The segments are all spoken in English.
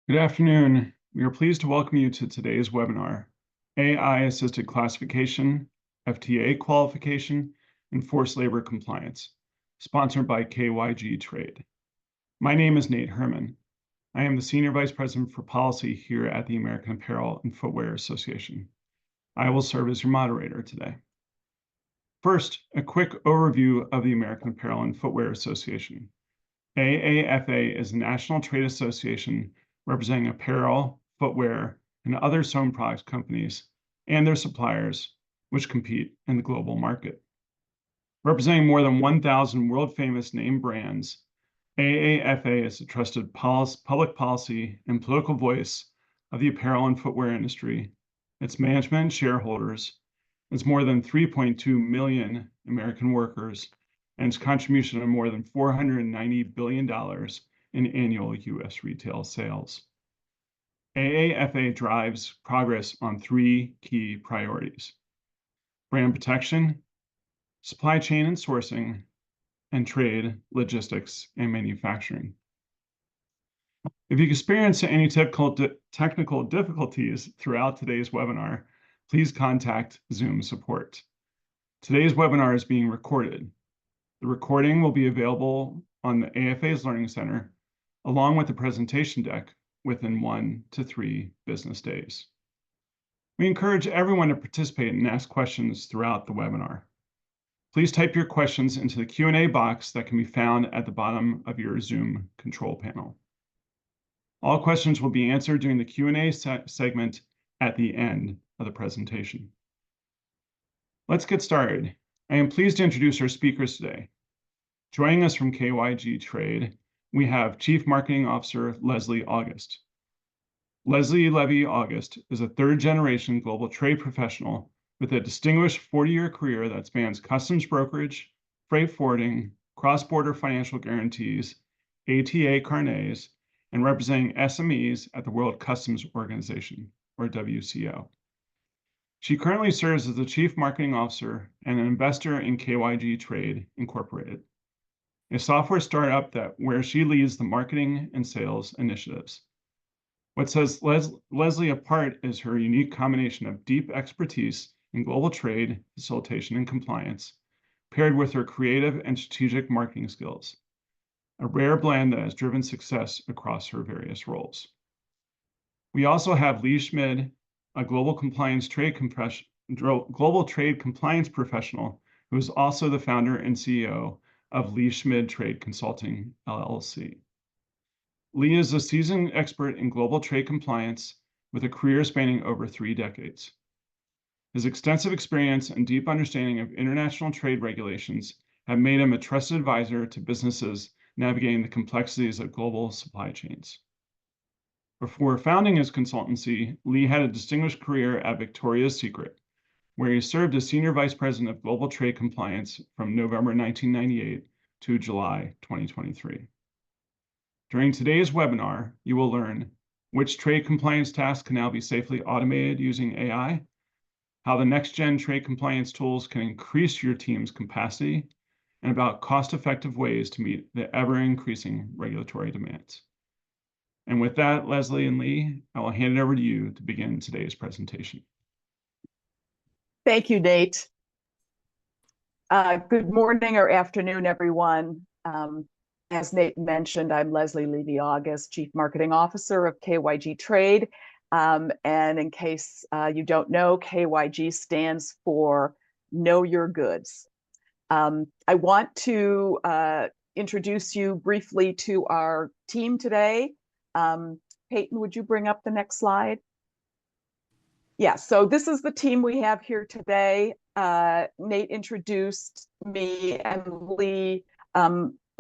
Good afternoon. We are pleased to welcome you to today's webinar, AI-Assisted Classification, FTA Qualification, and Forced Labor Compliance, sponsored by KYG Trade. My name is Nate Herman. I am the Senior Vice President for Policy here at the American Apparel and Footwear Association. I will serve as your moderator today. First, a quick overview of the American Apparel and Footwear Association. AAFA is a national trade association representing apparel, footwear, and other sewn products companies and their suppliers, which compete in the global market. Representing more than 1,000 world-famous name brands, AAFA is a trusted public policy and political voice of the apparel and footwear industry, its management and shareholders, its more than 3.2 million American workers, and its contribution of more than $490 billion in annual U.S. retail sales. AAFA drives progress on three key priorities: brand protection, supply chain and sourcing, and trade, logistics, and manufacturing. If you experience any technical difficulties throughout today's webinar, please contact Zoom support. Today's webinar is being recorded. The recording will be available on the AFA's Learning Center, along with the presentation deck, within 1 to 3 business days. We encourage everyone to participate and ask questions throughout the webinar. Please type your questions into the Q&A box that can be found at the bottom of your Zoom control panel. All questions will be answered during the Q&A segment at the end of the presentation. Let's get started. I am pleased to introduce our speakers today. Joining us from KYG Trade, we have Chief Marketing Officer Leslie August. Leslie Levy August is a third-generation global trade professional with a distinguished 40-year career that spans customs brokerage, freight forwarding, cross-border financial guarantees, ATA carnets, and representing SMEs at the World Customs Organization, or WCO. She currently serves as the Chief Marketing Officer and an investor in KYG Trade Incorporated, a software startup where she leads the marketing and sales initiatives. What sets Leslie apart is her unique combination of deep expertise in global trade, facilitation, and compliance, paired with her creative and strategic marketing skills, a rare blend that has driven success across her various roles. We also have Lee Schmid, a global trade compliance professional, who is also the founder and CEO of Lee Schmid Trade Consulting, LLC. Lee is a seasoned expert in global trade compliance with a career spanning over 3 decades. His extensive experience and deep understanding of international trade regulations have made him a trusted advisor to businesses navigating the complexities of global supply chains. Before founding his consultancy, Lee had a distinguished career at Victoria's Secret, where he served as Senior Vice President of Global Trade Compliance from November 1998 to July 2023. During today's webinar, you will learn which trade compliance tasks can now be safely automated using AI, how the next-gen trade compliance tools can increase your team's capacity, and about cost-effective ways to meet the ever-increasing regulatory demands. And with that, Leslie and Lee, I will hand it over to you to begin today's presentation. Thank you, Nate. Good morning or afternoon, everyone. As Nate mentioned, I'm Leslie Levy August, Chief Marketing Officer of KYG Trade. And in case you don't know, KYG stands for Know Your Goods. I want to introduce you briefly to our team today. Peyton, would you bring up the next slide? Yeah, so this is the team we have here today. Nate introduced me and Lee.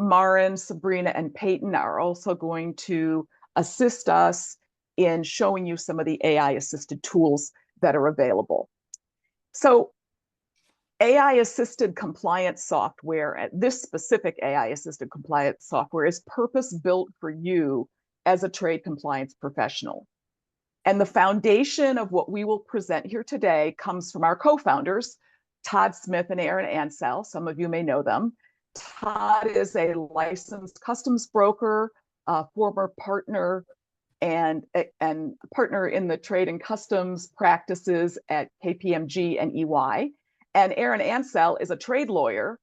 Marin, Sabrina, and Peyton are also going to assist us in showing you some of the AI-assisted tools that are available. So AI-assisted compliance software, this specific AI-assisted compliance software is purpose-built for you as a trade compliance professional. And the foundation of what we will present here today comes from our co-founders, Todd Smith and Aaron Ansell. Some of you may know them. Todd is a licensed customs broker, a former partner and partner in the trade and customs practices at KPMG and EY. And Aaron Ansell is a trade lawyer,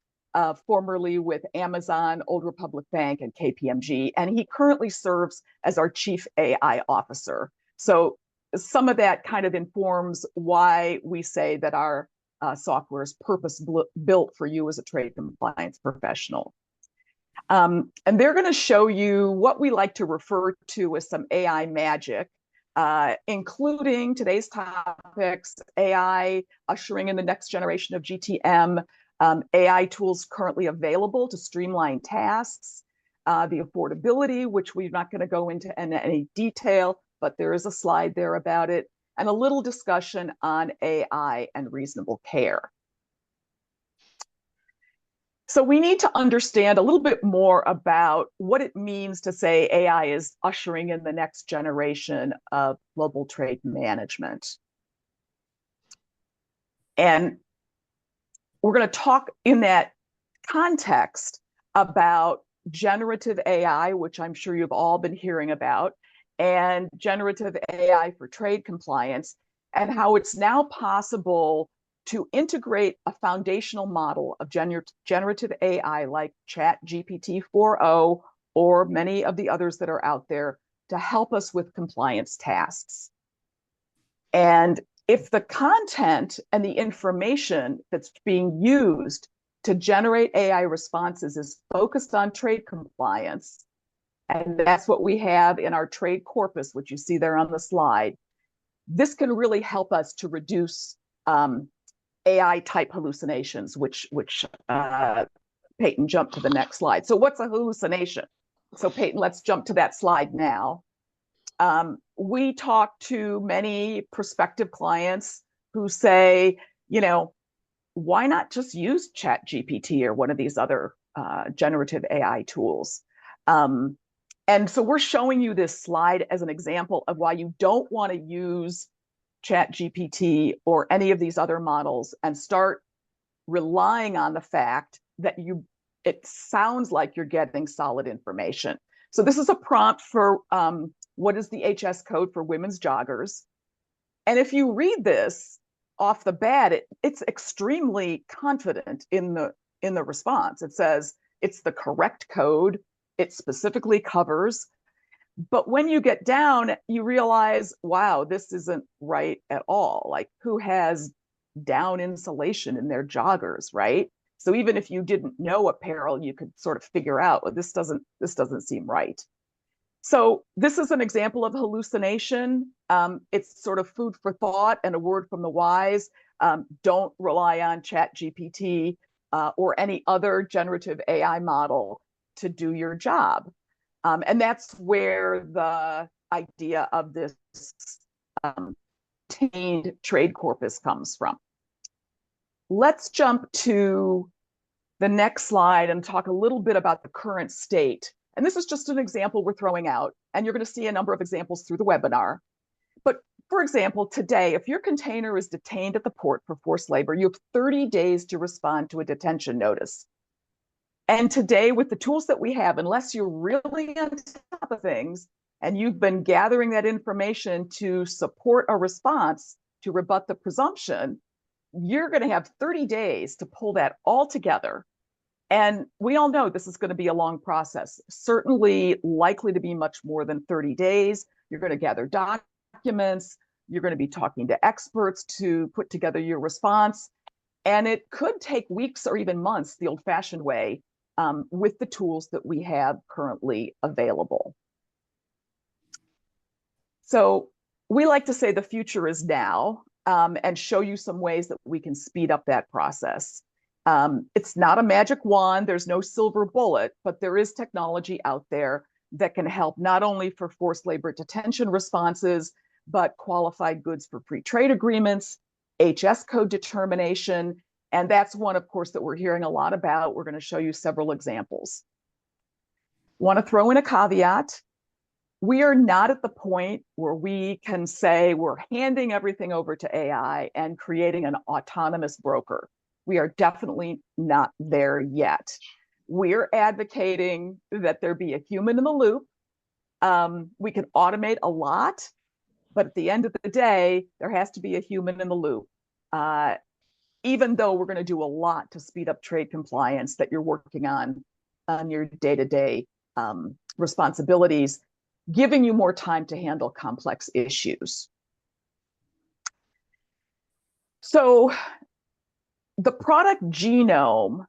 formerly with Amazon, Old Republic Bank, and KPMG, and he currently serves as our Chief AI Officer. So some of that kind of informs why we say that our software is purpose-built for you as a trade compliance professional. And they're going to show you what we like to refer to as some AI magic, including today's topics: AI ushering in the next generation of GTM, AI tools currently available to streamline tasks, the affordability, which we're not going to go into in any detail, but there is a slide there about it, and a little discussion on AI and reasonable care. So we need to understand a little bit more about what it means to say AI is ushering in the next generation of global trade management. And we're going to talk in that context about generative AI, which I'm sure you've all been hearing about, and generative AI for trade compliance, and how it's now possible to integrate a foundational model of generative AI like ChatGPT 4.0 or many of the others that are out there to help us with compliance tasks. And if the content and the information that's being used to generate AI responses is focused on trade compliance, and that's what we have in our Trade Korpus, which you see there on the slide, this can really help us to reduce AI type hallucinations, which Peyton, jump to the next slide. So what's a hallucination? So Peyton, let's jump to that slide now. We talk to many prospective clients who say, you know, why not just use ChatGPT or one of these other generative AI tools? And so we're showing you this slide as an example of why you don't want to use ChatGPT or any of these other models and start relying on the fact that it sounds like you're getting solid information. So this is a prompt for what is the HS code for women's joggers. And if you read this off the bat, it's extremely confident in the response. It says it's the correct code. It specifically covers. But when you get down, you realize, wow, this isn't right at all. Like, who has down insulation in their joggers, right? So even if you didn't know apparel, you could sort of figure out, well, this doesn't seem right. So this is an example of hallucination. It's sort of food for thought and a word from the wise. Don't rely on ChatGPT or any other generative AI model to do your job. And that's where the idea of this contained trade corpus comes from. Let's jump to the next slide and talk a little bit about the current state. And this is just an example we're throwing out, and you're going to see a number of examples through the webinar. But for example, today, if your container is detained at the port for forced labor, you have 30 days to respond to a detention notice. And today, with the tools that we have, unless you're really on top of things and you've been gathering that information to support a response to rebut the presumption, you're going to have 30 days to pull that all together. And we all know this is going to be a long process, certainly likely to be much more than 30 days. You're going to gather documents. You're going to be talking to experts to put together your response. And it could take weeks or even months the old-fashioned way with the tools that we have currently available. So we like to say the future is now, and show you some ways that we can speed up that process. It's not a magic wand. There's no silver bullet, but there is technology out there that can help not only for forced labor detention responses, but qualified goods for free trade agreements, HS code determination. And that's one, of course, that we're hearing a lot about. We're going to show you several examples. Want to throw in a caveat. We are not at the point where we can say we're handing everything over to AI and creating an autonomous broker. We are definitely not there yet. We're advocating that there be a human in the loop We can automate a lot, but at the end of the day, there has to be a human in the loop. Even though we're going to do a lot to speed up trade compliance that you're working on your day-to-day responsibilities, giving you more time to handle complex issues. So the product genome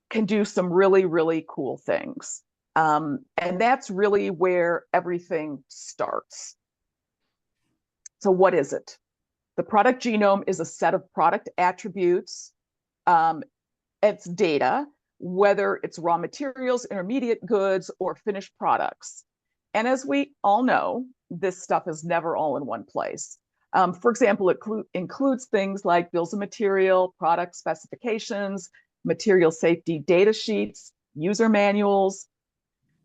can do some really, really cool things. And that's really where everything starts. So what is it? The product genome is a set of product attributes. It's data, whether it's raw materials, intermediate goods, or finished products. And as we all know, this stuff is never all in one place. For example, it includes things like bills of material, product specifications, material safety data sheets, user manuals,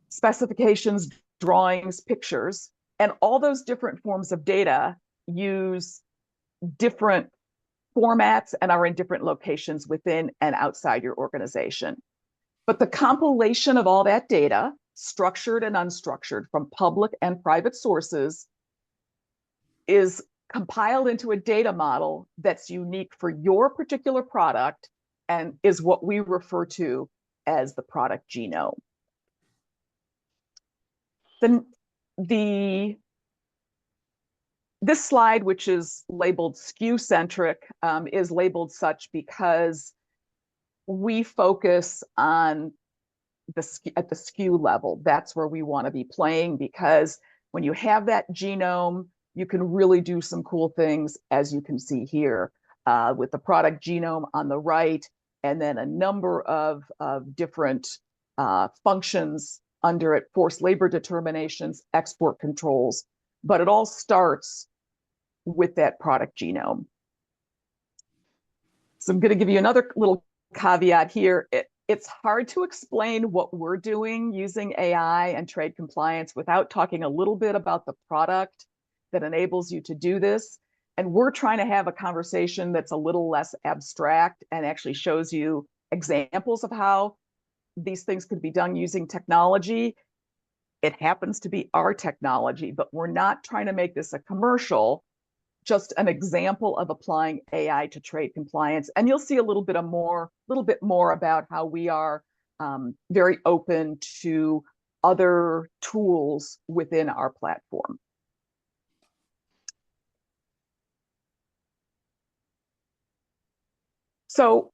specifications, drawings, pictures, and all those different forms of data use different formats and are in different locations within and outside your organization. But the compilation of all that data, structured and unstructured from public and private sources, is compiled into a data model that's unique for your particular product and is what we refer to as the product genome. Then this slide, which is labeled SKU-centric, is labeled such because we focus on at the SKU level. That's where we want to be playing, because when you have that genome, you can really do some cool things, as you can see here, with the product genome on the right, and then a number of different functions under it: forced labor determinations, export controls. But it all starts with that product genome. So I'm going to give you another little caveat here. It's hard to explain what we're doing using AI and trade compliance without talking a little bit about the product that enables you to do this. And we're trying to have a conversation that's a little less abstract and actually shows you examples of how these things could be done using technology. It happens to be our technology, but we're not trying to make this a commercial, just an example of applying AI to trade compliance. And you'll see a little bit more about how we are very open to other tools within our platform. So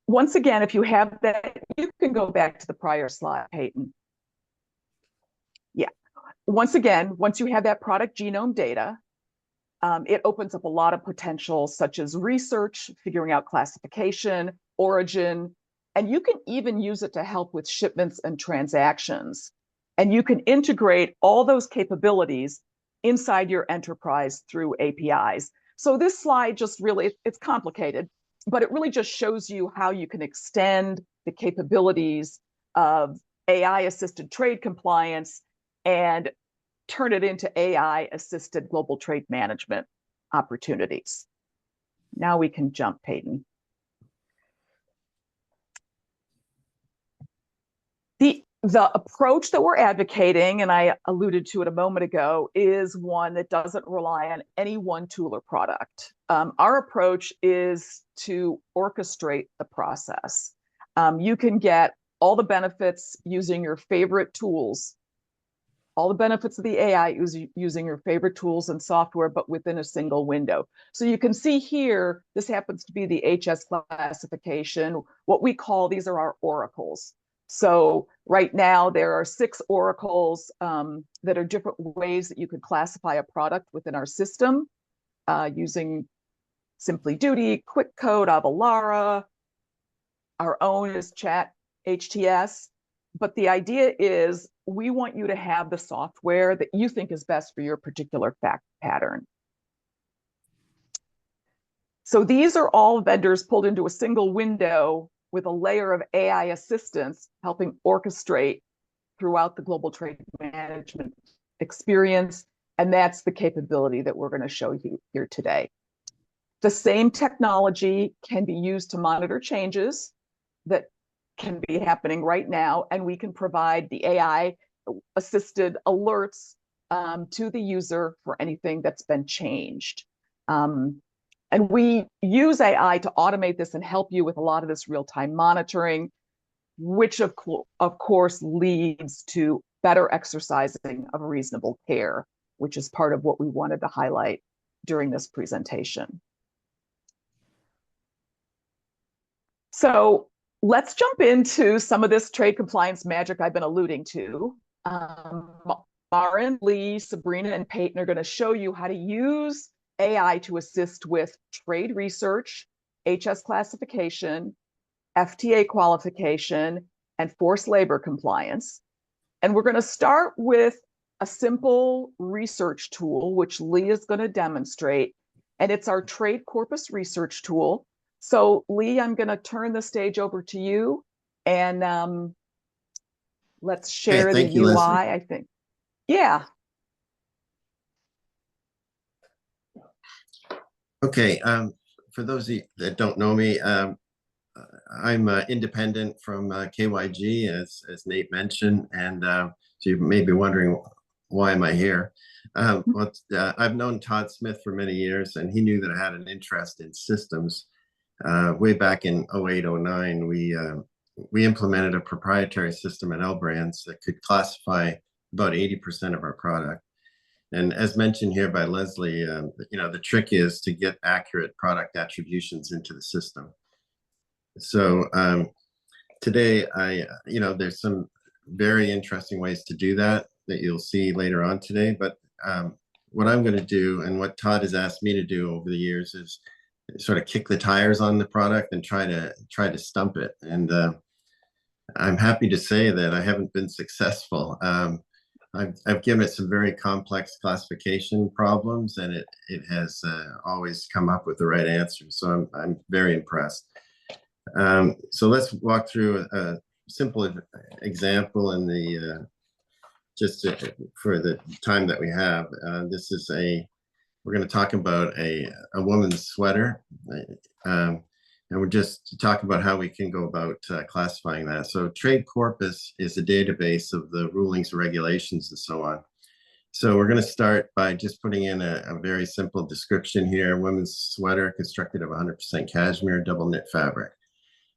once again, if you have that, you can go back to the prior slide, Peyton. Yeah. Once again, once you have that product genome data, it opens up a lot of potential, such as research, figuring out classification, origin, and you can even use it to help with shipments and transactions. And you can integrate all those capabilities inside your enterprise through APIs. So this slide just really, it's complicated, but it really just shows you how you can extend the capabilities of AI-assisted trade compliance and turn it into AI-assisted global trade management opportunities. Now we can jump, Peyton. The approach that we're advocating, and I alluded to it a moment ago, is one that doesn't rely on any one tool or product. Our approach is to orchestrate the process. You can get all the benefits using your favorite tools, all the benefits of the AI using your favorite tools and software, but within a single window. So you can see here, this happens to be the HS classification. What we call, these are our oracles. So right now there are 6 oracles that are different ways that you could classify a product within our system, using Simply Duty, Quick Code, Avalara. Our own is Chat HTS. But the idea is we want you to have the software that you think is best for your particular fact pattern. So these are all vendors pulled into a single window with a layer of AI assistance helping orchestrate throughout the global trade management experience. And that's the capability that we're going to show you here today. The same technology can be used to monitor changes that can be happening right now, and we can provide the AI assisted alerts to the user for anything that's been changed. And we use AI to automate this and help you with a lot of this real-time monitoring, which of course leads to better exercising of reasonable care, which is part of what we wanted to highlight during this presentation. So let's jump into some of this trade compliance magic I've been alluding to. Maren, Lee, Sabrina, and Peyton are going to show you how to use AI to assist with trade research, HS classification, FTA qualification, and forced labor compliance. And we're going to start with a simple research tool, which Lee is going to demonstrate, and it's our Trade Korpus research tool. So Lee, I'm going to turn the stage over to you, and let's share the UI, Leslie. I think. Yeah. Okay. For those of you that don't know me, I'm independent from KYG, as Nate mentioned, and so you may be wondering, why am I here? I've known Todd Smith for many years, and he knew that I had an interest in systems. Way back in 08, 09, we implemented a proprietary system at L Brands that could classify about 80% of our product. And as mentioned here by Leslie, the trick is to get accurate product attributions into the system. So today, there's some very interesting ways to do that you'll see later on today. But what I'm going to do, and what Todd has asked me to do over the years, is sort of kick the tires on the product and try to stump it. And I'm happy to say that I haven't been successful. I've given it some very complex classification problems, and it has always come up with the right answer. So I'm very impressed. So let's walk through a simple example in the for the time that we have. We're going to talk about a woman's sweater, and we're just talking about how we can go about classifying that. So Trade Korpus is a database of the rulings, regulations, and so on. So we're going to start by just putting in a very simple description here: women's sweater constructed of 100% cashmere, double knit fabric.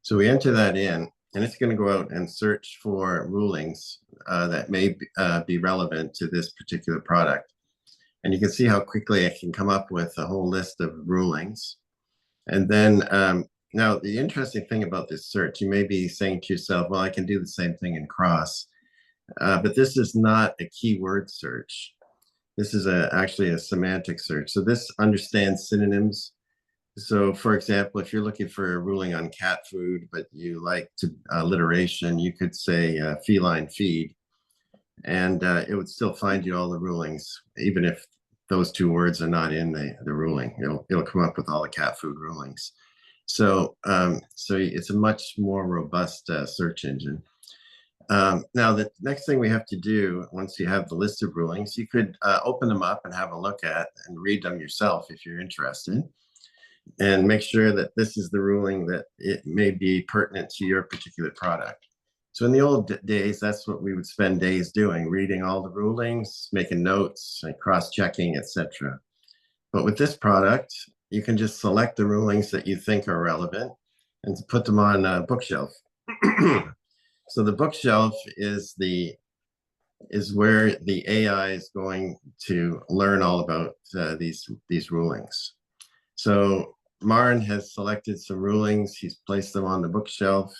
So we enter that in, and it's going to go out and search for rulings that may be relevant to this particular product. And you can see how quickly it can come up with a whole list of rulings. And then now the interesting thing about this search, you may be saying to yourself, well, I can do the same thing in cross. But this is not a keyword search. This is actually a semantic search. So this understands synonyms. So for example, if you're looking for a ruling on cat food, but you like to alliteration, you could say feline feed, and it would still find you all the rulings, even if those two words are not in the ruling. It'll come up with all the cat food rulings. So it's a much more robust search engine. Now, the next thing we have to do, once you have the list of rulings, you could open them up and have a look at and read them yourself if you're interested, and make sure that this is the ruling that it may be pertinent to your particular product. So in the old days, that's what we would spend days doing, reading all the rulings, making notes, and cross-checking, etc. But with this product, you can just select the rulings that you think are relevant and put them on a bookshelf. So the bookshelf is where the AI is going to learn all about these rulings. So Maren has selected some rulings. He's placed them on the bookshelf.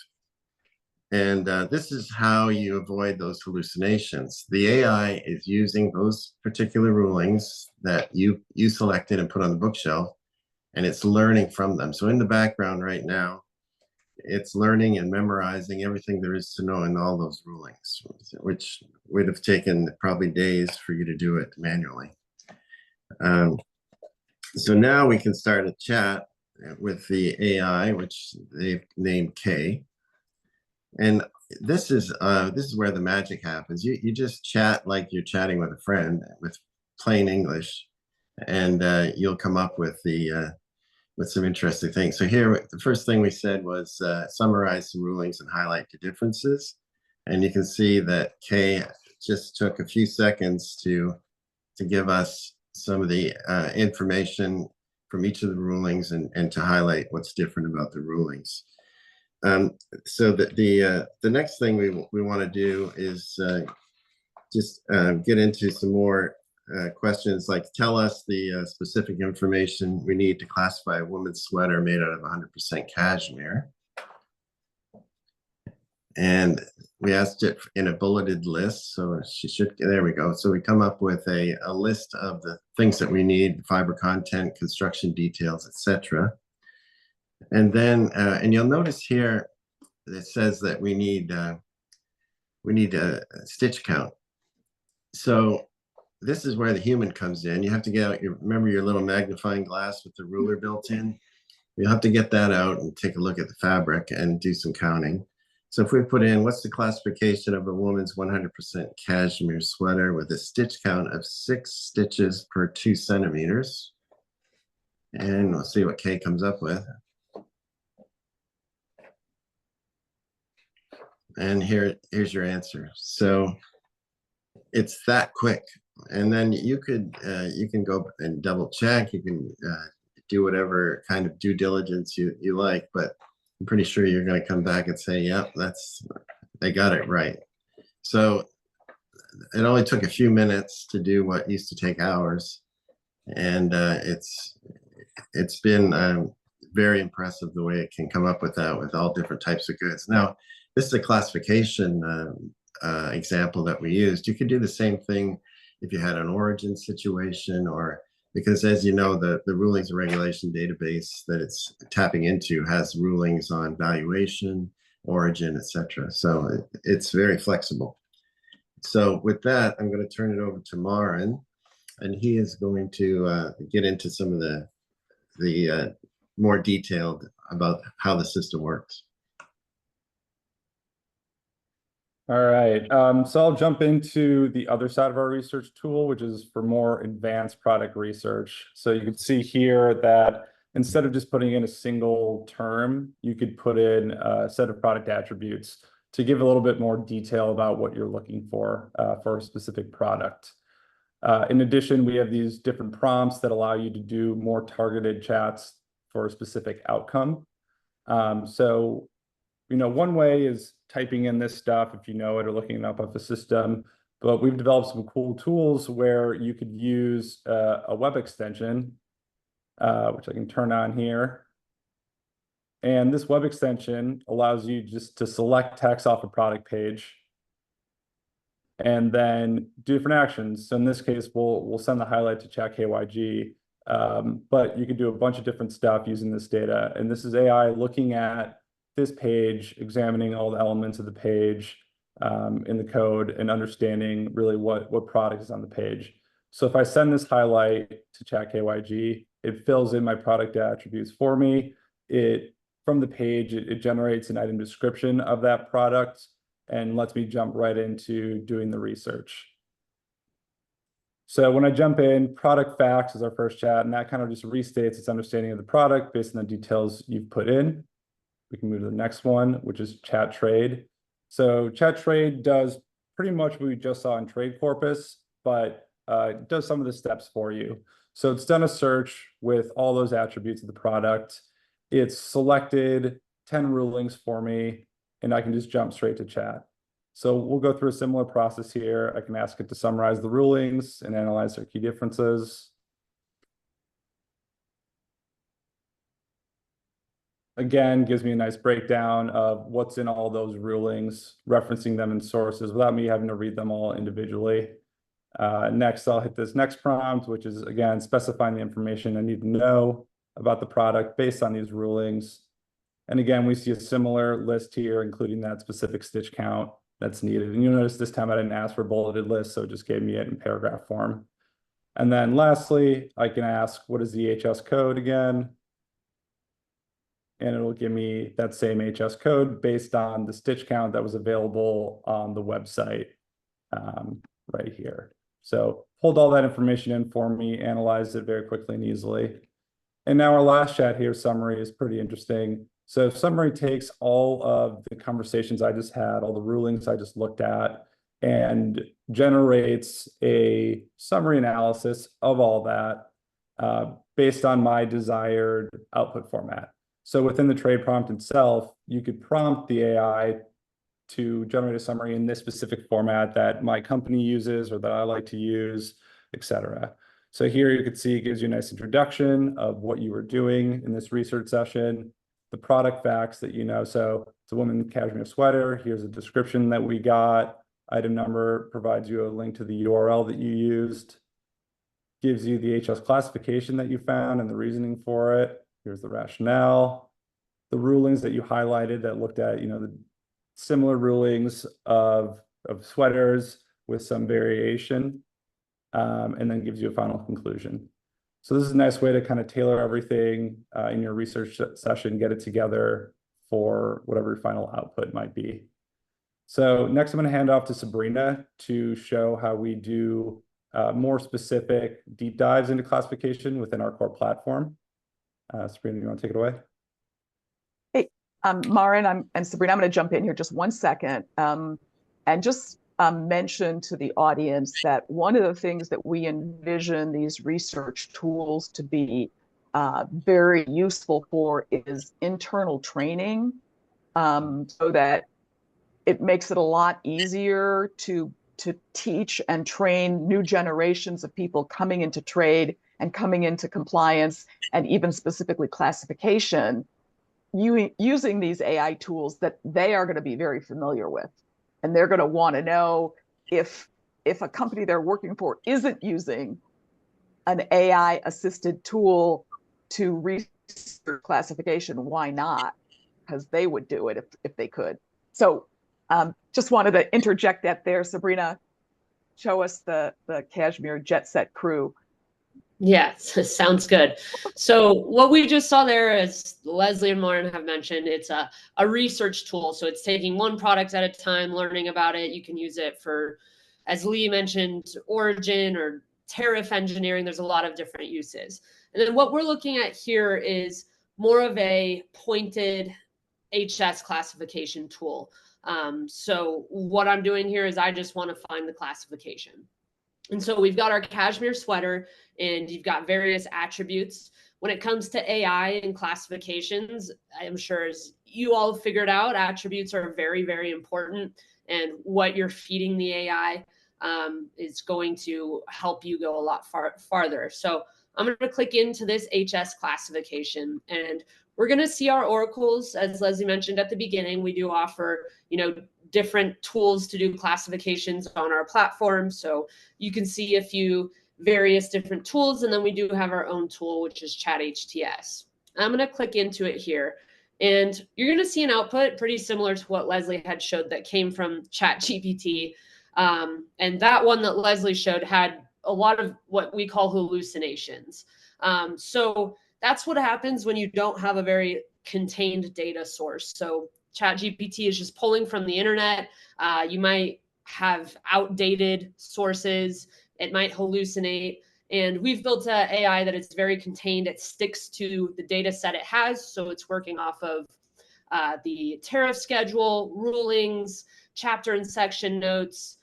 And this is how you avoid those hallucinations. The AI is using those particular rulings that you selected and put on the bookshelf, and it's learning from them. So in the background right now, it's learning and memorizing everything there is to know in all those rulings, which would have taken probably days for you to do it manually. So now we can start a chat with the AI, which they've named K. And this is where the magic happens. You just chat like you're chatting with a friend with plain English, and you'll come up with the with some interesting things. So here, the first thing we said was summarize some rulings and highlight the differences. And you can see that Kay just took a few seconds to give us some of the information from each of the rulings and to highlight what's different about the rulings. So the next thing we want to do is just get into some more questions, like tell us the specific information we need to classify a woman's sweater made out of 100% cashmere. And we asked it in a bulleted list, so she should, there we go. So we come up with a list of the things that we need: fiber content, construction details, etc. And then, and you'll notice here, it says that we need a stitch count. So this is where the human comes in. You have to get out remember your little magnifying glass with the ruler built in? You'll have to get that out and take a look at the fabric and do some counting. So if we put in, what's the classification of a woman's 100% cashmere sweater with a stitch count of 6 stitches per 2 centimeters? And we'll see what Kay comes up with. And here's your answer. So it's that quick. And then you can go and double check. You can do whatever kind of due diligence you like, but I'm pretty sure you're going to come back and say, yep, they got it right. So it only took a few minutes to do what used to take hours. And it's been very impressive the way it can come up with that with all different types of goods. Now, this is a classification example that we used. You could do the same thing if you had an origin situation, or because, as you know, the rulings and regulation database that it's tapping into has rulings on valuation, origin, etc. So it's very flexible. So with that, I'm going to turn it over to Marin, and he is going to get into some of the more detailed about how the system works. All right, so I'll jump into the other side of our research tool, which is for more advanced product research. So you can see here that instead of just putting in a single term, you could put in a set of product attributes to give a little bit more detail about what you're looking for a specific product. In addition, we have these different prompts that allow you to do more targeted chats for a specific outcome. So, one way is typing in this stuff if you know it, or looking it up off the system. But we've developed some cool tools where you could use a web extension, which I can turn on here. And this web extension allows you just to select text off a product page and then do different actions. So in this case, we'll send the highlight to chat KYG, but you can do a bunch of different stuff using this data. And this is AI looking at this page, examining all the elements of the page in the code and understanding really what product is on the page. So if I send this highlight to chat KYG, it fills in my product attributes for me. From the page, it generates an item description of that product and lets me jump right into doing the research. So when I jump in, product facts is our first chat, and that kind of just restates its understanding of the product based on the details you've put in. We can move to the next one, which is chat trade. So chat trade does pretty much what we just saw in Trade Korpus, but it does some of the steps for you. So it's done a search with all those attributes of the product. It's selected 10 rulings for me, and I can just jump straight to chat. So we'll go through a similar process here. I can ask it to summarize the rulings and analyze their key differences. Again, gives me a nice breakdown of what's in all those rulings, referencing them in sources without me having to read them all individually. Next, I'll hit this next prompt, which is, again, specifying the information I need to know about the product based on these rulings. And again, we see a similar list here, including that specific stitch count that's needed. And you'll notice this time I didn't ask for a bulleted list, so it just gave me it in paragraph form. And then lastly, I can ask, what is the HS code again? And it'll give me that same HS code based on the stitch count that was available on the website right here. So pulled all that information in for me, analyzed it very quickly and easily. And now our last chat here, summary, is pretty interesting. So summary takes all of the conversations I just had, all the rulings I just looked at, and generates a summary analysis of all that based on my desired output format. So within the trade prompt itself, you could prompt the AI to generate a summary in this specific format that my company uses or that I like to use, etc. So here you can see it gives you a nice introduction of what you were doing in this research session, the product facts that you know. So it's a woman cashmere sweater. Here's a description that we got. Item number provides you a link to the URL that you used. Gives you the HS classification that you found and the reasoning for it. Here's the rationale. The rulings that you highlighted that looked at, the similar rulings of sweaters with some variation, and then gives you a final conclusion. So this is a nice way to kind of tailor everything in your research session, get it together for whatever your final output might be. So next I'm going to hand off to Sabrina to show how we do more specific deep dives into classification within our core platform. Sabrina, you want to take it away? Hey, Marin, I'm Sabrina. I'm going to jump in here just 1 second and just mention to the audience that one of the things that we envision these research tools to be very useful for is internal training, so that it makes it a lot easier to teach and train new generations of people coming into trade and coming into compliance and even specifically classification, using these AI tools that they are going to be very familiar with. And they're going to want to know if a company they're working for isn't using an AI assisted tool to research classification, why not? Because they would do it if they could. So just wanted to interject that there. Sabrina, show us the Cashmere Jet Set crew. Yeah, sounds good. So what we just saw there, as Leslie and Lauren have mentioned, it's a research tool. So it's taking one product at a time, learning about it. You can use it for, as Lee mentioned, origin or tariff engineering. There's a lot of different uses. And then what we're looking at here is more of a pointed HS classification tool. So what I'm doing here is I just want to find the classification. And so we've got our cashmere sweater and you've got various attributes. When it comes to AI and classifications, I'm sure as you all figured out, attributes are very, very important. And what you're feeding the AI is going to help you go a lot farther. So I'm going to click into this HS classification and we're going to see our oracles. As Leslie mentioned at the beginning, we do offer, different tools to do classifications on our platform. So you can see a few various different tools, and then we do have our own tool, which is Chat HTS. I'm going to click into it here, and you're going to see an output pretty similar to what Leslie had showed that came from Chat GPT. And that one that Leslie showed had a lot of what we call hallucinations. So that's what happens when you don't have a very contained data source. So ChatGPT is just pulling from the internet. You might have outdated sources. It might hallucinate. And we've built an AI that is very contained. It sticks to the data set it has. So it's working off of the tariff schedule, rulings, chapter and section notes.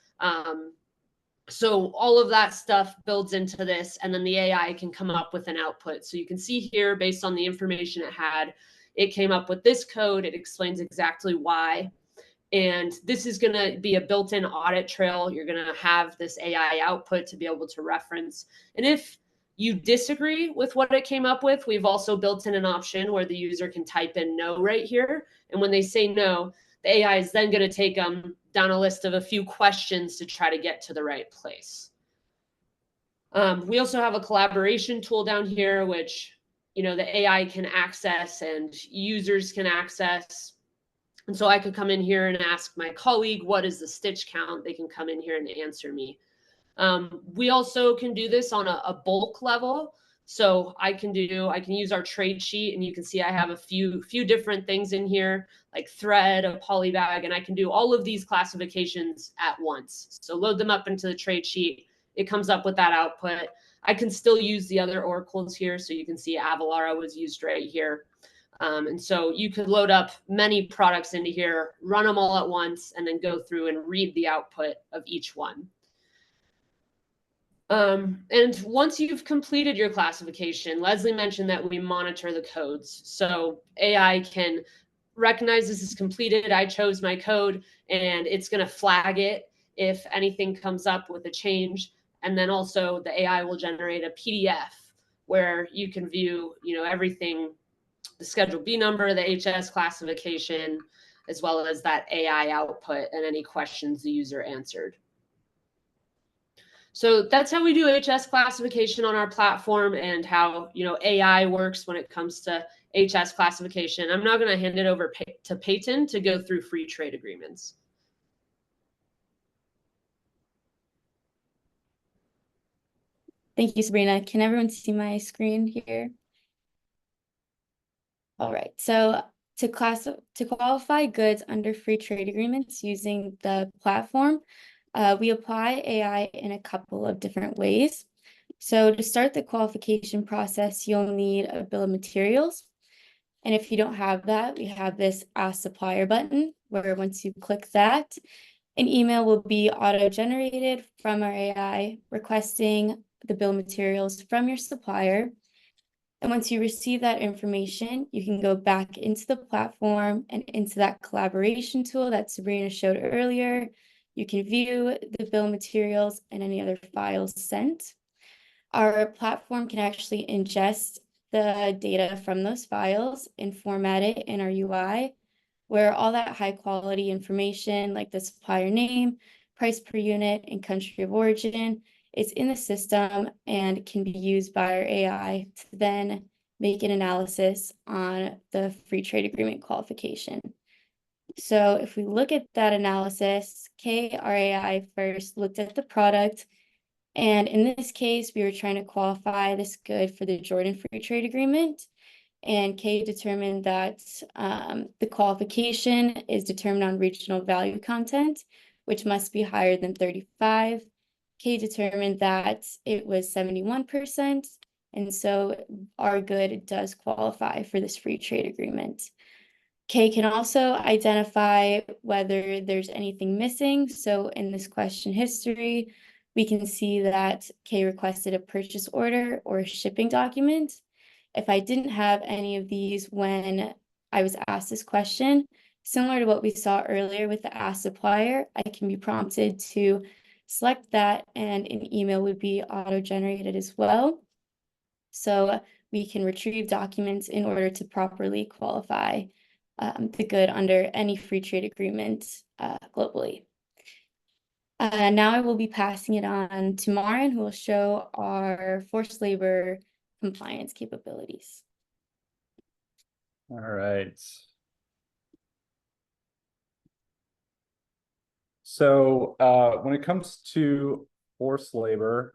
So all of that stuff builds into this, and then the AI can come up with an output. So you can see here, based on the information it had, it came up with this code. It explains exactly why. And this is going to be a built-in audit trail. You're going to have this AI output to be able to reference. And if you disagree with what it came up with, we've also built in an option where the user can type in no right here. And when they say no, the AI is then going to take them down a list of a few questions to try to get to the right place. We also have a collaboration tool down here, which the AI can access and users can access. And so I could come in here and ask my colleague, what is the stitch count? They can come in here and answer me. We also can do this on a bulk level. So I can use our trade sheet, and you can see I have a few different things in here, like thread, a polybag, and I can do all of these classifications at once. So load them up into the trade sheet. It comes up with that output. I can still use the other oracles here. So you can see Avalara was used right here. And so you could load up many products into here, run them all at once, and then go through and read the output of each one. And once you've completed your classification, Leslie mentioned that we monitor the codes. So AI can recognize this is completed. I chose my code, and it's going to flag it if anything comes up with a change. And then also the AI will generate a PDF where you can view, everything, the Schedule B number, the HS classification, as well as that AI output and any questions the user answered. So that's how we do HS classification on our platform, and how AI works when it comes to HS classification. I'm now going to hand it over to Peyton to go through free trade agreements. Thank you, Sabrina. Can everyone see my screen here? All right, so to qualify goods under free trade agreements using the platform, we apply AI in a couple of different ways. So to start the qualification process, you'll need a bill of materials. And if you don't have that, we have this Ask Supplier button, where once you click that, an email will be auto-generated from our AI requesting the bill of materials from your supplier. And once you receive that information, you can go back into the platform and into that collaboration tool that Sabrina showed earlier. You can view the bill of materials and any other files sent. Our platform can actually ingest the data from those files and format it in our UI, where all that high quality information like the supplier name, price per unit, and country of origin is in the system and can be used by our AI to then make an analysis on the free trade agreement qualification. So if we look at that analysis, our AI first looked at the product, and in this case, we were trying to qualify this good for the Jordan Free Trade Agreement. And Kay determined that the qualification is determined on regional value content, which must be higher than 35. Kay determined that it was 71%. And so our good does qualify for this free trade agreement. Kay can also identify whether there's anything missing. So in this question history, we can see that Kay requested a purchase order or a shipping document. If I didn't have any of these when I was asked this question, similar to what we saw earlier with the Ask Supplier, I can be prompted to select that, and an email would be auto-generated as well. So we can retrieve documents in order to properly qualify the good under any free trade agreement globally. Now I will be passing it on to Maren, who will show our forced labor compliance capabilities. All right. So when it comes to forced labor,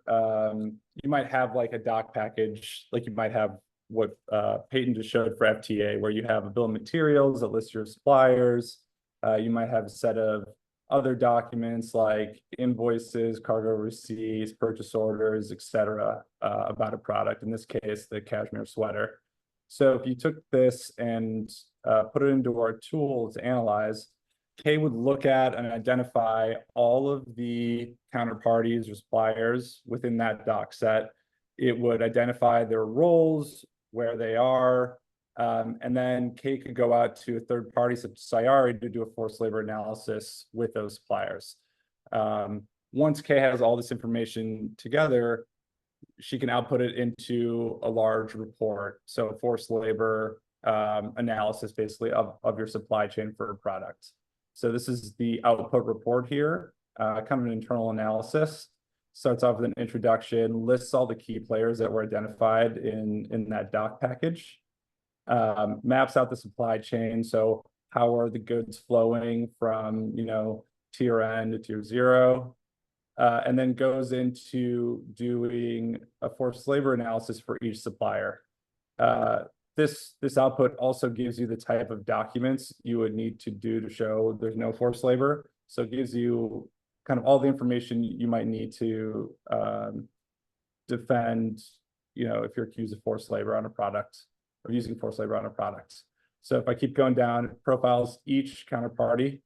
you might have like a doc package, like you might have what Peyton just showed for FTA, where you have a bill of materials that lists your suppliers. You might have a set of other documents like invoices, cargo receipts, purchase orders, etc., about a product, in this case, the cashmere sweater. So if you took this and put it into our tool to analyze, Kay would look at and identify all of the counterparties or suppliers within that doc set. It would identify their roles, where they are, and then Kay could go out to a third party such as Sayari to do a forced labor analysis with those suppliers. Once Kay has all this information together, she can output it into a large report. So forced labor analysis basically of your supply chain for a product. So this is the output report here, kind of an internal analysis. Starts off with an introduction, lists all the key players that were identified in that doc package, maps out the supply chain. So how are the goods flowing from, tier N to tier 0, and then goes into doing a forced labor analysis for each supplier. This output also gives you the type of documents you would need to do to show there's no forced labor. So it gives you kind of all the information you might need to defend, if you're accused of forced labor on a product or using forced labor on a product. So if I keep going down, it profiles each counterparty,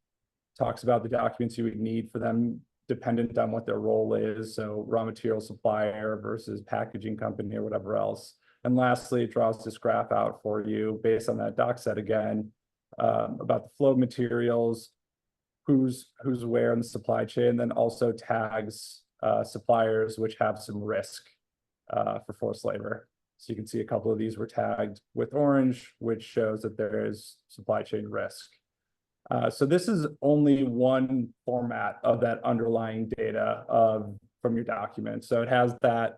talks about the documents you would need for them dependent on what their role is. So raw material supplier versus packaging company or whatever else. And lastly, it draws this graph out for you based on that doc set again, about the flow of materials, who's where in the supply chain, then also tags suppliers which have some risk for forced labor. So you can see a couple of these were tagged with orange, which shows that there is supply chain risk. So this is only one format of that underlying data from your document. So it has that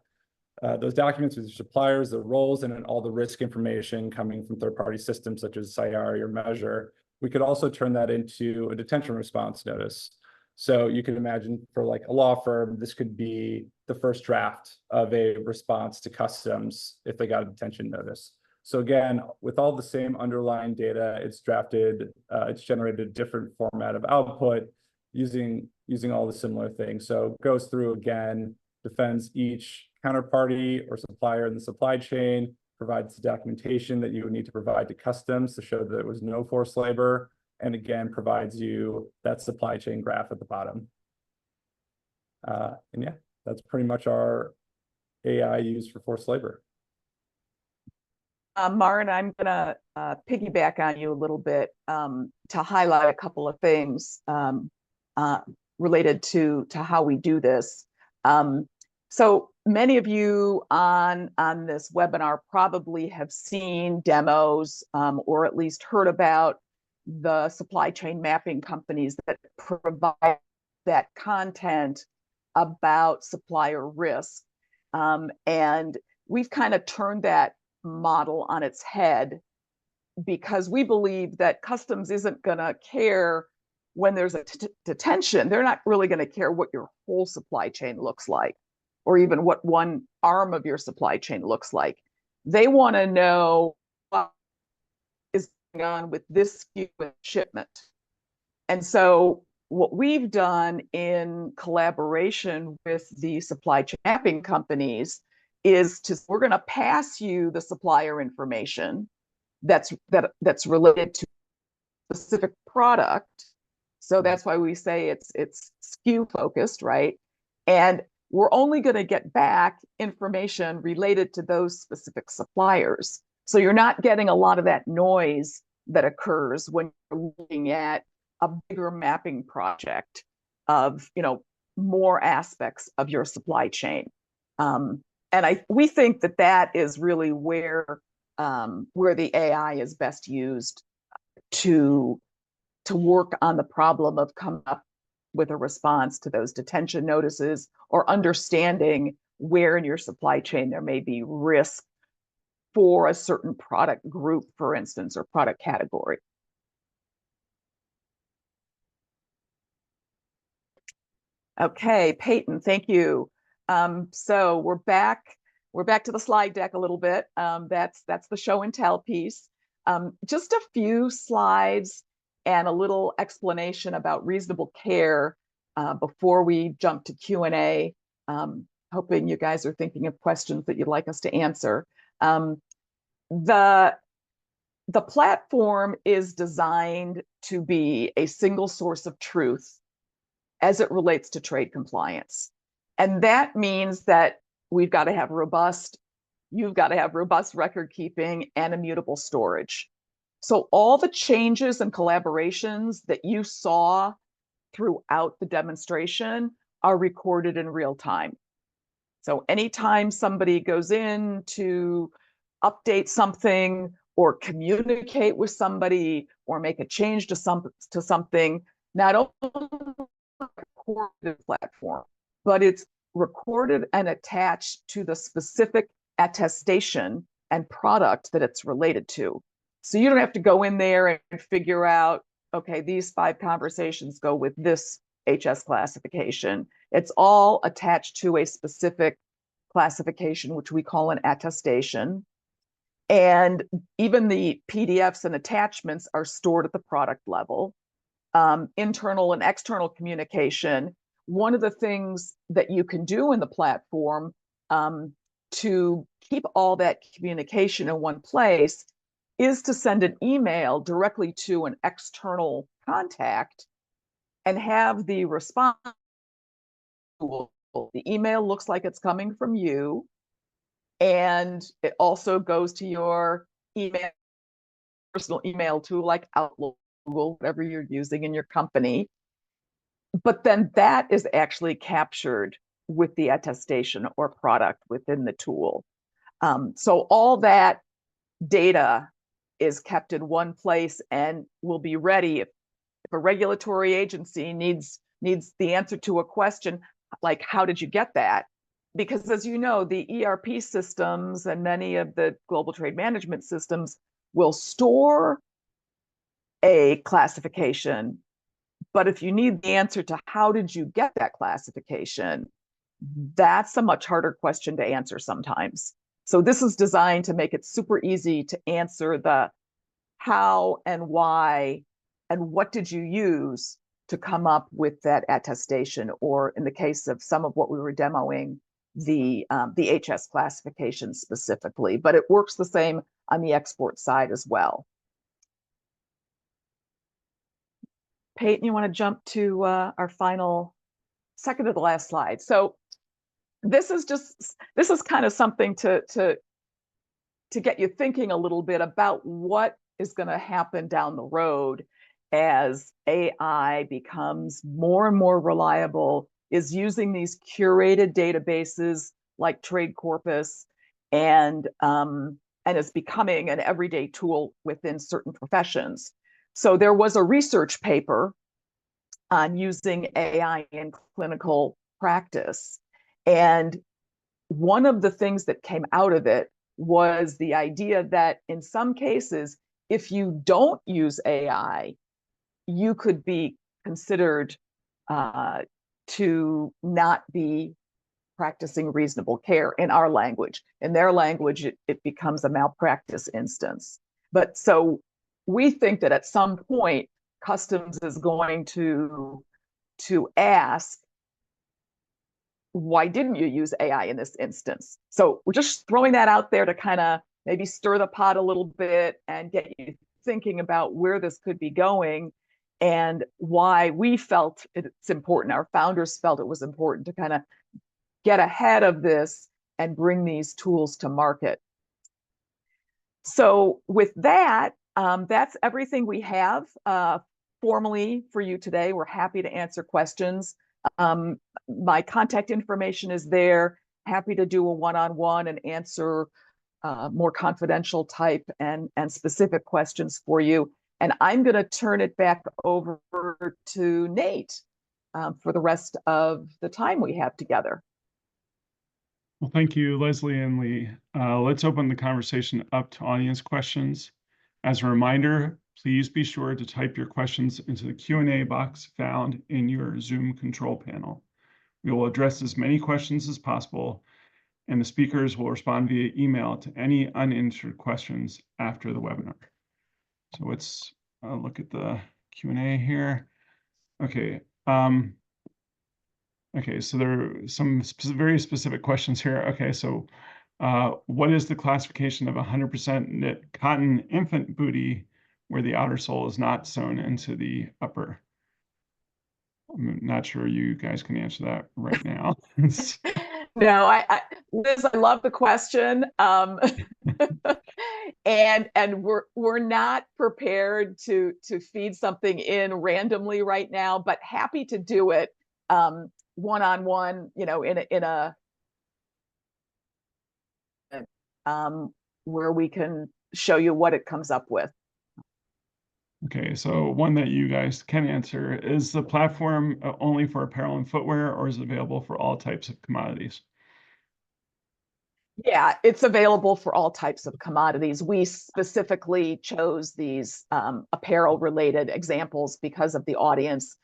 those documents with your suppliers, the roles, and then all the risk information coming from third-party systems such as SIARI or Measure. We could also turn that into a detention response notice. So you can imagine for like a law firm, this could be the first draft of a response to customs if they got a detention notice. So again, with all the same underlying data, it's drafted, it's generated a different format of output using all the similar things. So it goes through again, defends each counterparty or supplier in the supply chain, provides the documentation that you would need to provide to customs to show that there was no forced labor, and again, provides you that supply chain graph at the bottom. And yeah, that's pretty much our AI used for forced labor. Maren, I'm gonna piggyback on you a little bit to highlight a couple of things related to how we do this. So many of you on this webinar probably have seen demos or at least heard about the supply chain mapping companies that provide that content about supplier risk. And we've kind of turned that model on its head because we believe that customs isn't going to care when there's a detention. They're not really going to care what your whole supply chain looks like, or even what one arm of your supply chain looks like. They want to know what is going on with this shipment. And so what we've done in collaboration with the supply chain mapping companies is we're going to pass you the supplier information that's related to a specific product. So that's why we say it's SKU focused, right? And we're only going to get back information related to those specific suppliers. So you're not getting a lot of that noise that occurs when you're looking at a bigger mapping project of, more aspects of your supply chain. And we think that is really where the AI is best used to work on the problem of coming up with a response to those detention notices, or understanding where in your supply chain there may be risk for a certain product group, for instance, or product category. Okay, Peyton, thank you. So we're back to the slide deck a little bit. That's the show and tell piece. Just a few slides and a little explanation about reasonable care before we jump to Q&A. Hoping you guys are thinking of questions that you'd like us to answer. The platform is designed to be a single source of truth as it relates to trade compliance. And that means that you've got to have robust record keeping and immutable storage. So all the changes and collaborations that you saw throughout the demonstration are recorded in real time. So anytime somebody goes in to update something or communicate with somebody or make a change to something, not only recorded platform, but it's recorded and attached to the specific attestation and product that it's related to. So you don't have to go in there and figure out, okay, these 5 conversations go with this HS classification. It's all attached to a specific classification, which we call an attestation. And even the PDFs and attachments are stored at the product level. Internal and external communication. One of the things that you can do in the platform to keep all that communication in one place is to send an email directly to an external contact and have the response. The email looks like it's coming from you, and it also goes to your email, personal email tool like Outlook, Google, whatever you're using in your company. But then that is actually captured with the attestation or product within the tool. So all that data is kept in one place and will be ready if a regulatory agency needs the answer to a question like, how did you get that? Because as you know, the ERP systems and many of the global trade management systems will store a classification, but if you need the answer to how did you get that classification, that's a much harder question to answer sometimes. So this is designed to make it super easy to answer the how and why and what did you use to come up with that attestation, or in the case of some of what we were demoing, the HS classification specifically, but it works the same on the export side as well. Peyton, you want to jump to our final, second to the last slide. So this is kind of something to get you thinking a little bit about what is going to happen down the road as AI becomes more and more reliable, is using these curated databases like Trade Korpus, and is becoming an everyday tool within certain professions. So there was a research paper on using AI in clinical practice. And one of the things that came out of it was the idea that in some cases, if you don't use AI, you could be considered to not be practicing reasonable care in our language. In their language, it becomes a malpractice instance. But so we think that at some point, customs is going to ask, why didn't you use AI in this instance? So we're just throwing that out there to kind of maybe stir the pot a little bit and get you thinking about where this could be going and why we felt it's important. Our founders felt it was important to kind of get ahead of this and bring these tools to market. So with that, that's everything we have formally for you today. We're happy to answer questions. My contact information is there. Happy to do a one-on-one and answer more confidential type and specific questions for you. And I'm going to turn it back over to Nate for the rest of the time we have together. Well, thank you, Leslie and Lee. Let's open the conversation up to audience questions. As a reminder, please be sure to type your questions into the Q&A box found in your Zoom control panel. We will address as many questions as possible, and the speakers will respond via email to any unanswered questions after the webinar. So let's look at the Q&A here. Okay. Okay, so there are some very specific questions here. Okay, so what is the classification of 100% knit cotton infant booty where the outer sole is not sewn into the upper? I'm not sure you guys can answer that right now. No, Liz, I love the question. And we're not prepared to feed something in randomly right now, but happy to do it one-on-one, you know, in a where we can show you what it comes up with. Okay, so one that you guys can answer, is the platform only for apparel and footwear, or is it available for all types of commodities? Yeah, it's available for all types of commodities. We specifically chose these apparel related examples because of the audience.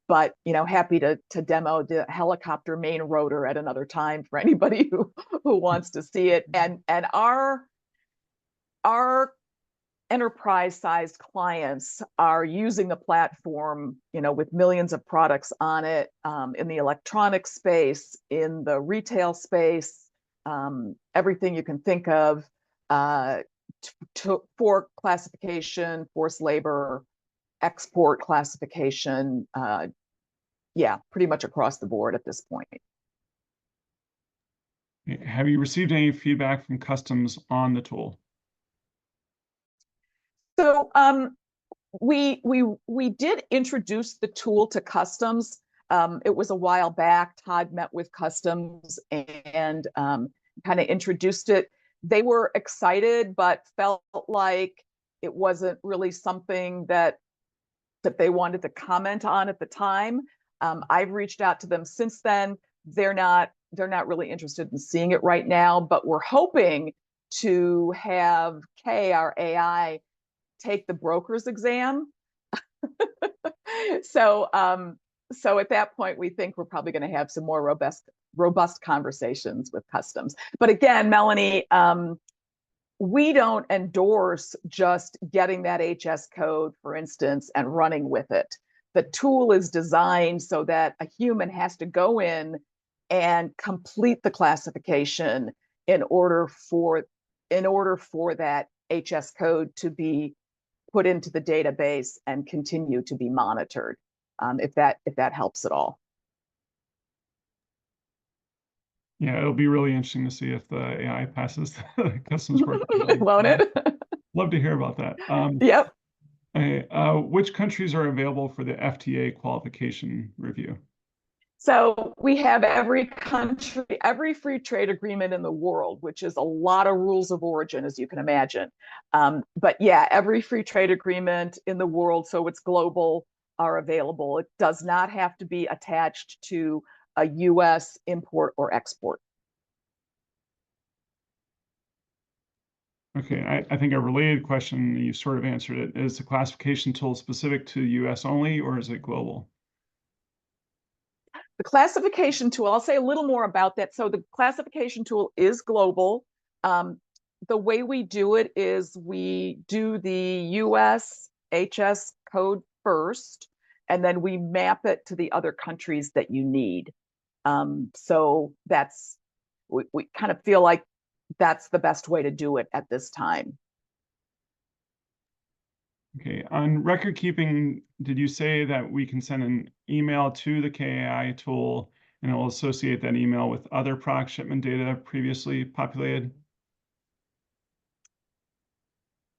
But you know, happy to demo the helicopter main rotor at another time for anybody who wants to see it. And our enterprise-sized clients are using the platform, you know, with millions of products on it, in the electronic space, in the retail space, everything you can think of for classification, forced labor, export classification. Yeah, pretty much across the board at this point. Have you received any feedback from customs on the tool? So we did introduce the tool to customs. It was a while back. Todd met with customs and kind of introduced it. They were excited, but felt like it wasn't really something that they wanted to comment on at the time. I've reached out to them since then. They're not really interested in seeing it right now, but we're hoping to have Kay, our AI, take the broker's exam. So at that point, we think we're probably going to have some more robust conversations with customs. But again, Melanie, we don't endorse just getting that HS code, for instance, and running with it. The tool is designed so that a human has to go in and complete the classification in order for that HS code to be put into the database and continue to be monitored, if that helps at all. Yeah, it'll be really interesting to see if the AI passes the customs work. Won't it? Love to hear about that. Yep. Which countries are available for the FTA qualification review? So we have every country, every free trade agreement in the world, which is a lot of rules of origin, as you can imagine. But yeah, every free trade agreement in the world, so it's global, are available. It does not have to be attached to a US import or export. Okay, I think a related question, you sort of answered it. Is the classification tool specific to US only, or is it global? The classification tool, I'll say a little more about that. So the classification tool is global. The way we do it is we do the US HS code first, and then we map it to the other countries that you need. So we kind of feel like that's the best way to do it at this time. Okay, on record keeping, did you say that we can send an email to the KAI tool and it will associate that email with other product shipment data previously populated?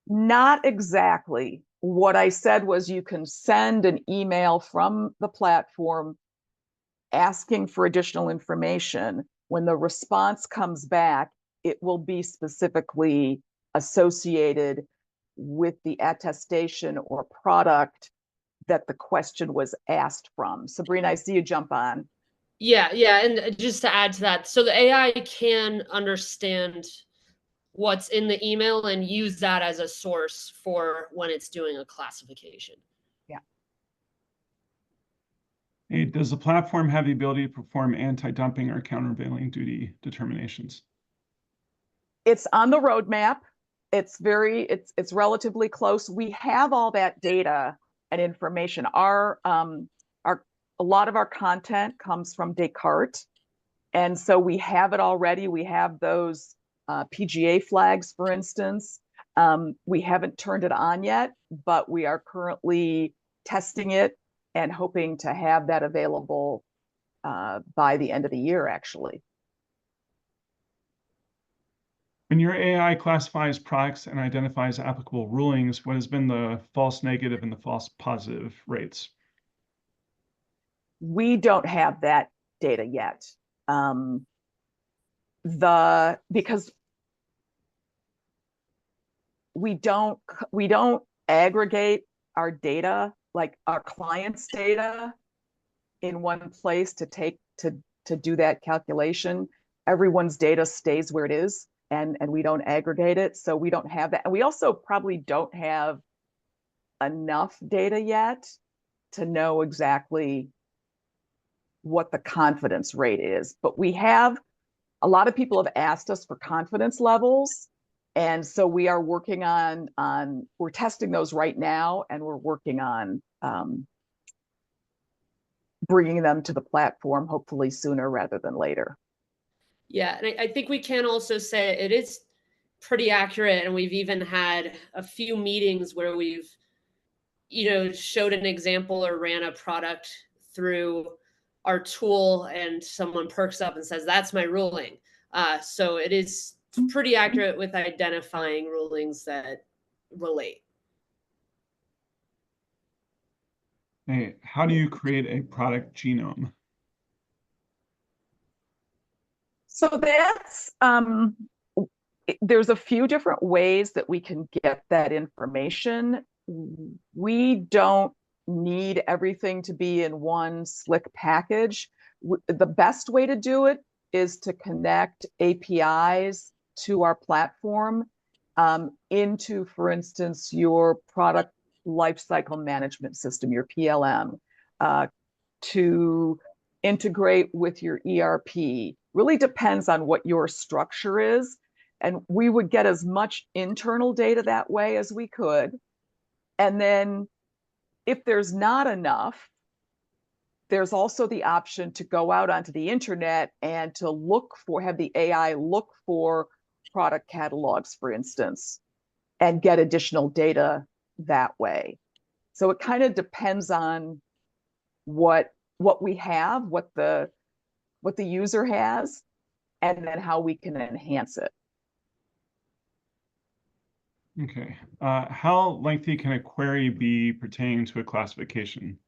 Not exactly. What I said was you can send an email from the platform asking for additional information. When the response comes back, it will be specifically associated with the attestation or product that the question was asked from. Sabrina, I see you jump on. Yeah, and just to add to that, so the AI can understand what's in the email and use that as a source for when it's doing a classification. Yeah. Hey, does the platform have the ability to perform anti-dumping or countervailing duty determinations? It's on the roadmap. It's relatively close. We have all that data and information. A lot of our content comes from Descartes, and so we have it already. We have those PGA flags, for instance. We haven't turned it on yet, but we are currently testing it and hoping to have that available by the end of the year, actually. When your AI classifies products and identifies applicable rulings, what has been the false negative and the false positive rates? We don't have that data yet. Because we don't aggregate our data, like our clients' data, in one place to do that calculation. Everyone's data stays where it is, and we don't aggregate it, so we don't have that. And we also probably don't have enough data yet to know exactly what the confidence rate is. But we have, a lot of people have asked us for confidence levels, and so we are working on we're testing those right now, and we're working on bringing them to the platform hopefully sooner rather than later. Yeah, and I think we can also say it is pretty accurate, and we've even had a few meetings where we've, showed an example or ran a product through our tool, and someone perks up and says, "That's my ruling." So it is pretty accurate with identifying rulings that relate. Hey, how do you create a product genome? So that's there's a few different ways that we can get that information. We don't need everything to be in one slick package. The best way to do it is to connect APIs to our platform into, for instance, your product lifecycle management system, your PLM, to integrate with your ERP. Really depends on what your structure is. And we would get as much internal data that way as we could. And then if there's not enough, there's also the option to go out onto the internet and to have the AI look for product catalogs, for instance, and get additional data that way. So it kind of depends on what we have, what the user has, and then how we can enhance it. Okay. How lengthy can a query be pertaining to a classification?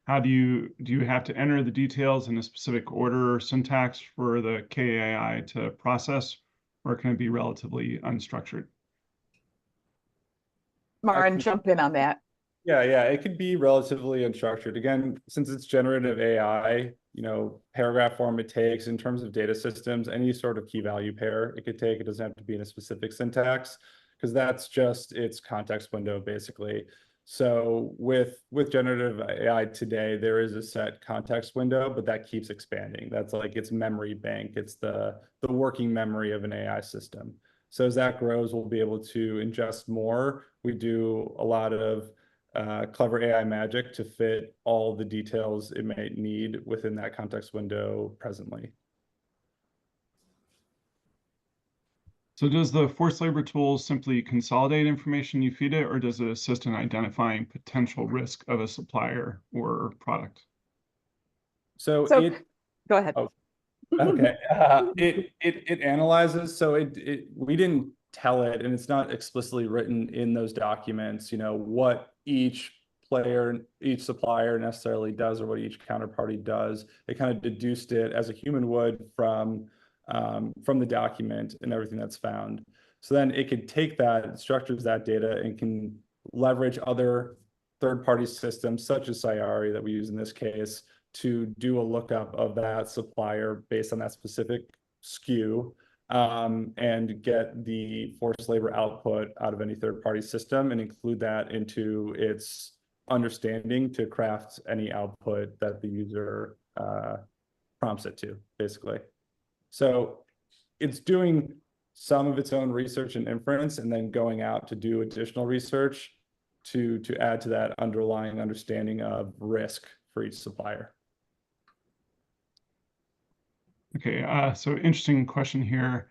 How do you have to enter the details in a specific order or syntax for the KAI to process, or can it be relatively unstructured? Maren, jump in on that. Yeah, it could be relatively unstructured. Again, since it's generative AI, paragraph form it takes in terms of data systems, any sort of key value pair it could take. It doesn't have to be in a specific syntax, because that's just its context window, basically. So with generative AI today, there is a set context window, but that keeps expanding. That's like its memory bank. It's the working memory of an AI system. So as that grows, we'll be able to ingest more. We do a lot of clever AI magic to fit all the details it might need within that context window presently. So does the forced labor tool simply consolidate information you feed it, or does it assist in identifying potential risk of a supplier or product? So go ahead. Oh, okay. It analyzes. So we didn't tell it, and it's not explicitly written in those documents, what each supplier necessarily does, or what each counterparty does. It kind of deduced it as a human would from the document and everything that's found. So then it could take that, structures that data, and can leverage other third-party systems such as Sayari that we use in this case to do a lookup of that supplier based on that specific SKU, and get the forced labor output out of any third-party system and include that into its understanding to craft any output that the user prompts it to, basically. So it's doing some of its own research and inference, and then going out to do additional research to add to that underlying understanding of risk for each supplier. Okay, so interesting question here.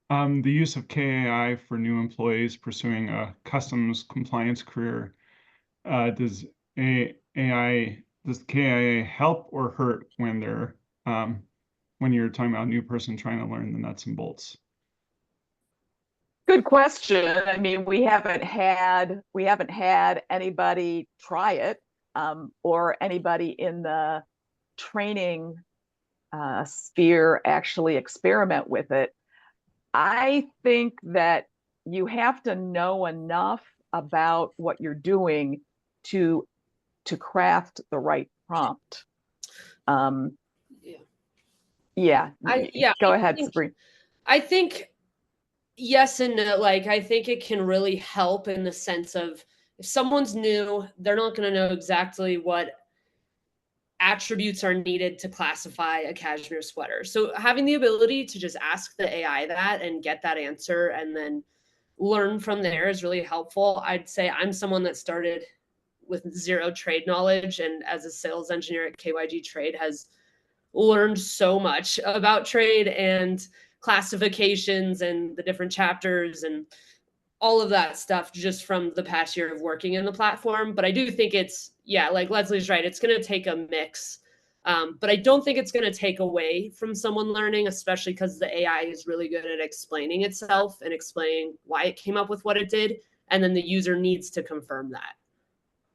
The use of KAI for new employees pursuing a customs compliance career, does KAI help or hurt when they're when you're talking about a new person trying to learn the nuts and bolts? Good question. I mean, we haven't had anybody try it, or anybody in the training sphere actually experiment with it. I think that you have to know enough about what you're doing to craft the right prompt. Yeah. Go ahead, Sabrina. I think yes and no. Like, I think it can really help in the sense of, if someone's new, they're not going to know exactly what attributes are needed to classify a cashmere sweater. So having the ability to just ask the AI that and get that answer and then learn from there is really helpful. I'd say I'm someone that started with zero trade knowledge, and as a sales engineer at KYG Trade has learned so much about trade and classifications and the different chapters and all of that stuff just from the past year of working in the platform. But I do think it's, yeah, like Leslie's right, it's going to take a mix. But I don't think it's going to take away from someone learning, especially because the AI is really good at explaining itself and explaining why it came up with what it did. And then the user needs to confirm that.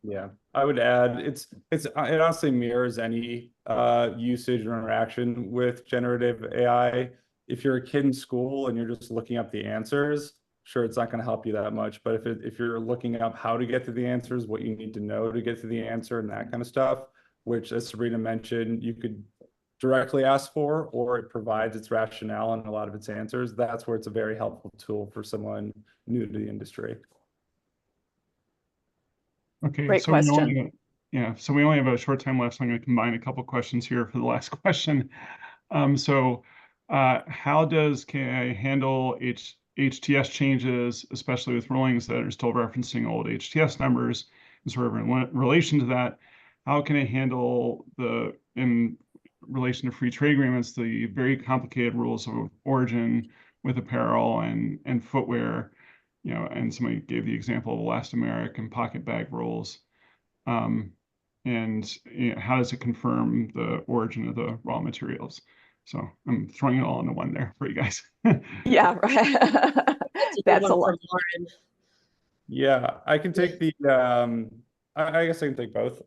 Yeah, I would add it honestly mirrors any usage or interaction with generative AI. If you're a kid in school and you're just looking up the answers, sure, it's not going to help you that much. But if you're looking up how to get to the answers, what you need to know to get to the answer and that kind of stuff, which, as Sabrina mentioned, you could directly ask for, or it provides its rationale and a lot of its answers, that's where it's a very helpful tool for someone new to the industry. Okay, Great so we question. only have a short time left, so I'm going to combine a couple questions here for the last question. How does KI handle HTS changes, especially with rulings that are still referencing old HTS numbers? And sort of in relation to that, how can it handle in relation to free trade agreements, the very complicated rules of origin with apparel and footwear? And somebody gave the example of elastomeric and pocket bag rules. And how does it confirm the origin of the raw materials? So I'm throwing it all into one there for you guys. Yeah, right. That's a lot. Yeah, I can take the, I guess I can take both.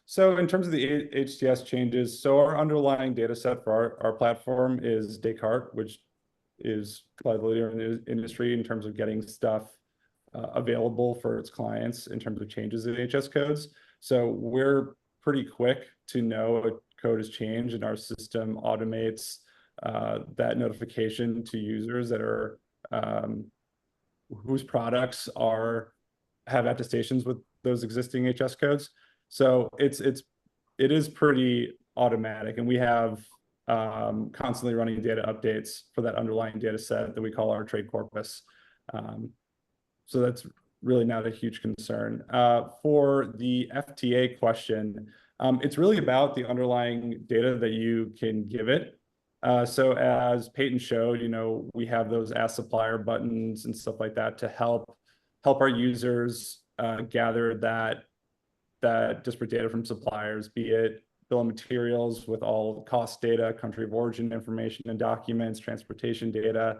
So in terms of the HTS changes, so our underlying data set for our platform is Descartes, which is probably the leader in the industry in terms of getting stuff available for its clients in terms of changes in HS codes. So we're pretty quick to know a code has changed, and our system automates that notification to users that are whose products have attestations with those existing HS codes. So it is pretty automatic, and we have constantly running data updates for that underlying data set that we call our Trade Korpus. So that's really not a huge concern. For the FTA question, it's really about the underlying data that you can give it. So as Peyton showed, we have those Ask Supplier buttons and stuff like that to help our users gather that disparate data from suppliers, be it bill of materials with all cost data, country of origin information and documents, transportation data.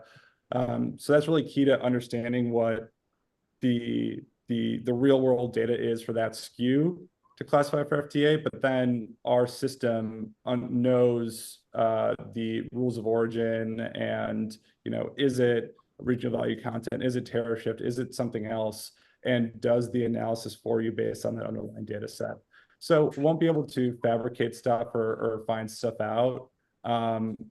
So that's really key to understanding what the real world data is for that SKU to classify for FTA, but then our system knows the rules of origin and, is it regional value content? Is it tariff shift? Is it something else? And does the analysis for you based on that underlying data set. So we won't be able to fabricate stuff or find stuff out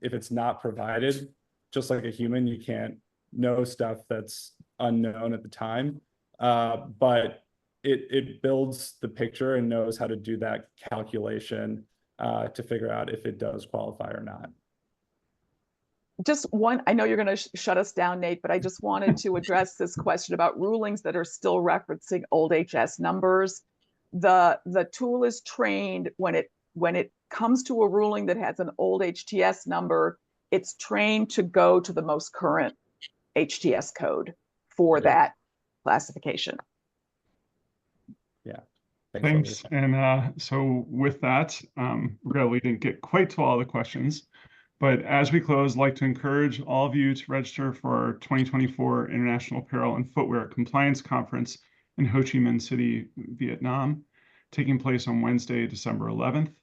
if it's not provided. Just like a human, you can't know stuff that's unknown at the time, but it builds the picture and knows how to do that calculation to figure out if it does qualify or not. Just one, I know you're going to shut us down, Nate, but I just wanted to address this question about rulings that are still referencing old HS numbers. The tool is trained when it comes to a ruling that has an old HTS number, it's trained to go to the most current HTS code for that classification. Yeah. Thanks. And so with that, we didn't get quite to all the questions, but as we close, I'd like to encourage all of you to register for our 2024 International Apparel and Footwear Compliance Conference in Ho Chi Minh City, Vietnam, taking place on Wednesday, December 11th.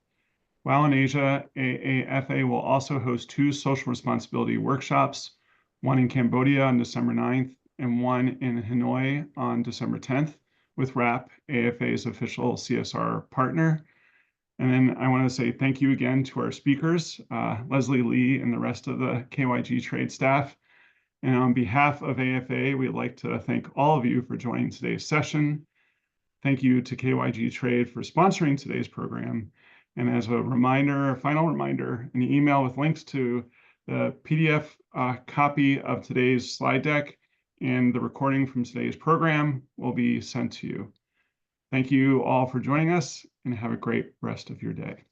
While in Asia, AAFA will also host 2 social responsibility workshops, one in Cambodia on December 9th and one in Hanoi on December 10th, with RAP, AFA's official CSR partner. And then I want to say thank you again to our speakers, Leslie Lee and the rest of the KYG Trade staff. And on behalf of AFA, we'd like to thank all of you for joining today's session. Thank you to KYG Trade for sponsoring today's program. And as a final reminder, an email with links to the PDF copy of today's slide deck and the recording from today's program will be sent to you. Thank you all for joining us and have a great rest of your day.